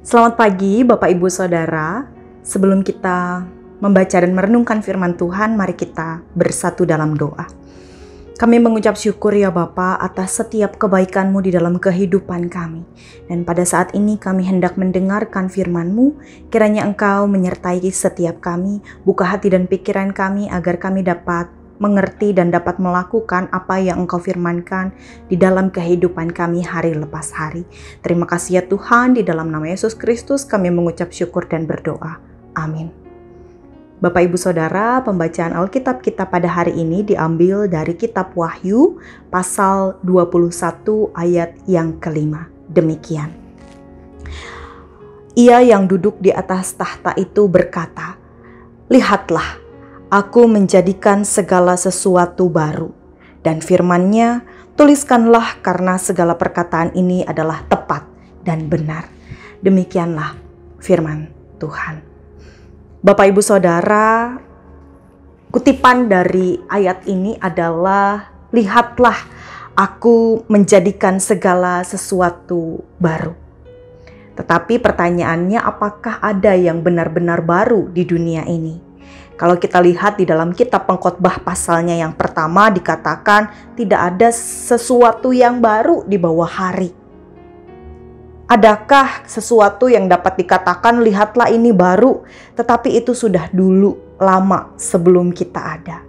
Selamat pagi Bapak Ibu Saudara. Sebelum kita membaca dan merenungkan firman Tuhan, mari kita bersatu dalam doa. Kami mengucap syukur ya Bapa atas setiap kebaikan-Mu di dalam kehidupan kami. Dan pada saat ini kami hendak mendengarkan firman-Mu, kiranya Engkau menyertai setiap kami, buka hati dan pikiran kami agar kami dapat mengerti dan dapat melakukan apa yang Engkau firmankan di dalam kehidupan kami hari lepas hari. Terima kasih ya Tuhan, di dalam nama Yesus Kristus kami mengucap syukur dan berdoa. Amin. Bapak Ibu Saudara, pembacaan Alkitab kita pada hari ini diambil dari kitab Wahyu pasal 21 ayat yang kelima. Demikian. Ia yang duduk di atas tahta itu berkata, "Lihatlah, Aku menjadikan segala sesuatu baru." Dan firman-Nya, "Tuliskanlah karena segala perkataan ini adalah tepat dan benar." Demikianlah firman Tuhan. Bapak Ibu Saudara, kutipan dari ayat ini adalah, "Lihatlah, aku menjadikan segala sesuatu baru." Tetapi pertanyaannya, apakah ada yang benar-benar baru di dunia ini? Kalau kita lihat di dalam kitab Pengkhotbah pasalnya yang pertama dikatakan tidak ada sesuatu yang baru di bawah hari. Adakah sesuatu yang dapat dikatakan lihatlah ini baru, tetapi itu sudah dulu lama sebelum kita ada?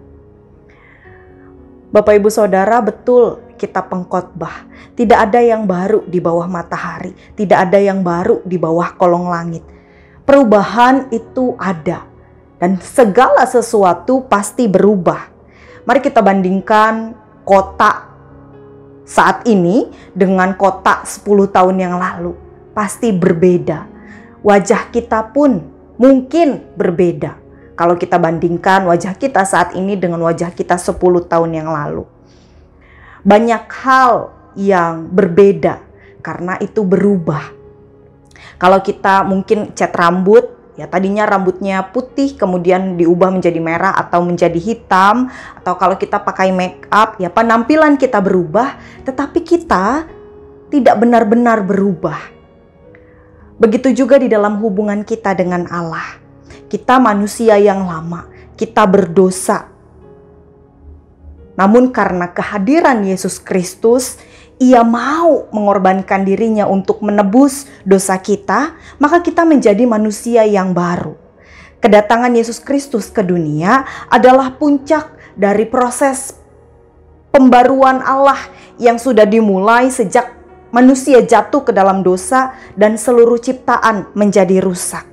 Bapak Ibu Saudara, betul kitab Pengkhotbah. Tidak ada yang baru di bawah matahari, tidak ada yang baru di bawah kolong langit. Perubahan itu ada. Dan segala sesuatu pasti berubah. Mari kita bandingkan kota saat ini dengan kota 10 tahun yang lalu. Pasti berbeda. Wajah kita pun mungkin berbeda. Kalau kita bandingkan wajah kita saat ini dengan wajah kita 10 tahun yang lalu. Banyak hal yang berbeda karena itu berubah. Kalau kita mungkin cat rambut, ya tadinya rambutnya putih kemudian diubah menjadi merah atau menjadi hitam, atau kalau kita pakai make up ya penampilan kita berubah, tetapi kita tidak benar-benar berubah. Begitu juga di dalam hubungan kita dengan Allah. Kita manusia yang lama, kita berdosa. Namun karena kehadiran Yesus Kristus, Ia mau mengorbankan dirinya untuk menebus dosa kita, maka kita menjadi manusia yang baru. Kedatangan Yesus Kristus ke dunia adalah puncak dari proses pembaruan Allah yang sudah dimulai sejak manusia jatuh ke dalam dosa dan seluruh ciptaan menjadi rusak.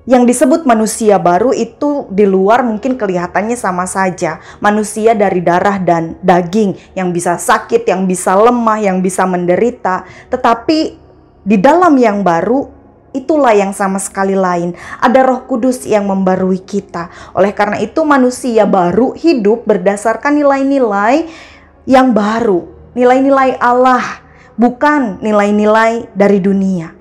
Yang disebut manusia baru itu di luar mungkin kelihatannya sama saja. Manusia dari darah dan daging yang bisa sakit, yang bisa lemah, yang bisa menderita. Tetapi di dalam yang baru itulah yang sama sekali lain. Ada Roh Kudus yang membarui kita. Oleh karena itu manusia baru hidup berdasarkan nilai-nilai yang baru. Nilai-nilai Allah, bukan nilai-nilai dari dunia.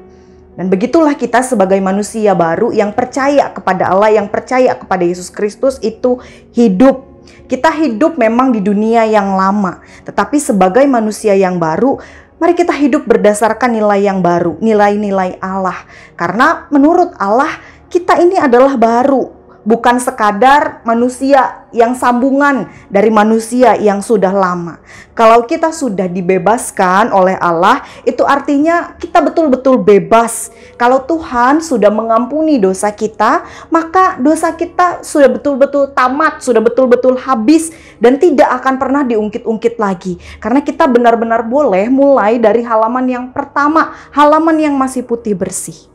Dan begitulah kita sebagai manusia baru yang percaya kepada Allah, yang percaya kepada Yesus Kristus itu hidup. Kita hidup memang di dunia yang lama, tetapi sebagai manusia yang baru, mari kita hidup berdasarkan nilai yang baru, nilai-nilai Allah. Karena menurut Allah, kita ini adalah baru. Bukan sekadar manusia yang sambungan dari manusia yang sudah lama. Kalau kita sudah dibebaskan oleh Allah, itu artinya kita betul-betul bebas. Kalau Tuhan sudah mengampuni dosa kita, maka dosa kita sudah betul-betul tamat, sudah betul-betul habis, dan tidak akan pernah diungkit-ungkit lagi. Karena kita benar-benar boleh mulai dari halaman yang pertama, halaman yang masih putih bersih.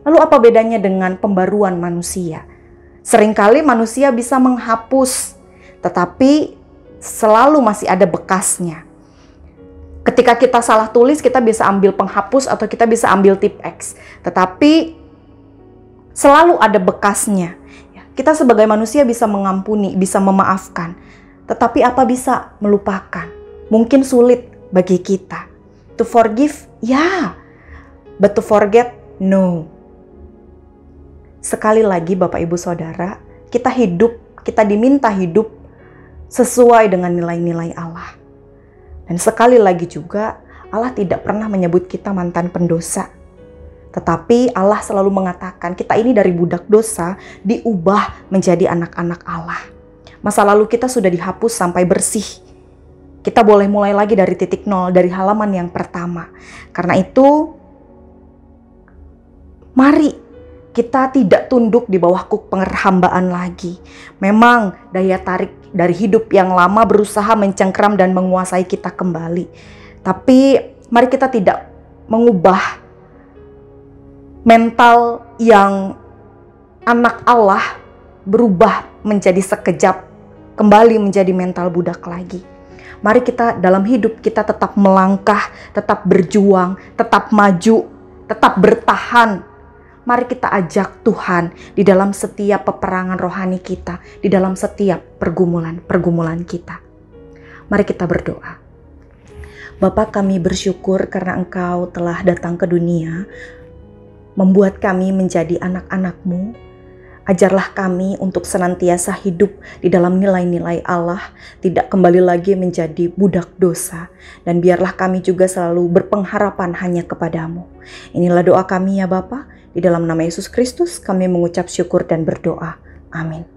Lalu apa bedanya dengan pembaruan manusia? Seringkali manusia bisa menghapus, tetapi selalu masih ada bekasnya. Ketika kita salah tulis, kita bisa ambil penghapus atau kita bisa ambil tip X. Tetapi selalu ada bekasnya. Kita sebagai manusia bisa mengampuni, bisa memaafkan. Tetapi apa bisa melupakan? Mungkin sulit bagi kita. To forgive, ya. But to forget, no. Sekali lagi Bapak Ibu Saudara, kita diminta hidup sesuai dengan nilai-nilai Allah. Dan sekali lagi juga, Allah tidak pernah menyebut kita mantan pendosa. Tetapi Allah selalu mengatakan kita ini dari budak dosa diubah menjadi anak-anak Allah. Masa lalu kita sudah dihapus sampai bersih. Kita boleh mulai lagi dari titik nol, dari halaman yang pertama. Karena itu, mari kita tidak tunduk di bawah kuk penghambaan lagi. Memang daya tarik dari hidup yang lama berusaha mencengkram dan menguasai kita kembali. Tapi mari kita tidak mengubah mental yang anak Allah berubah menjadi sekejap kembali menjadi mental budak lagi. Mari kita dalam hidup kita tetap melangkah, tetap berjuang, tetap maju, tetap bertahan. Mari kita ajak Tuhan di dalam setiap peperangan rohani kita, di dalam setiap pergumulan kita. Mari kita berdoa. Bapa, kami bersyukur karena Engkau telah datang ke dunia, membuat kami menjadi anak-anak-Mu. Ajarlah kami untuk senantiasa hidup di dalam nilai-nilai Allah, tidak kembali lagi menjadi budak dosa. Dan biarlah kami juga selalu berpengharapan hanya kepadamu. Inilah doa kami ya Bapa, di dalam nama Yesus Kristus kami mengucap syukur dan berdoa. Amin.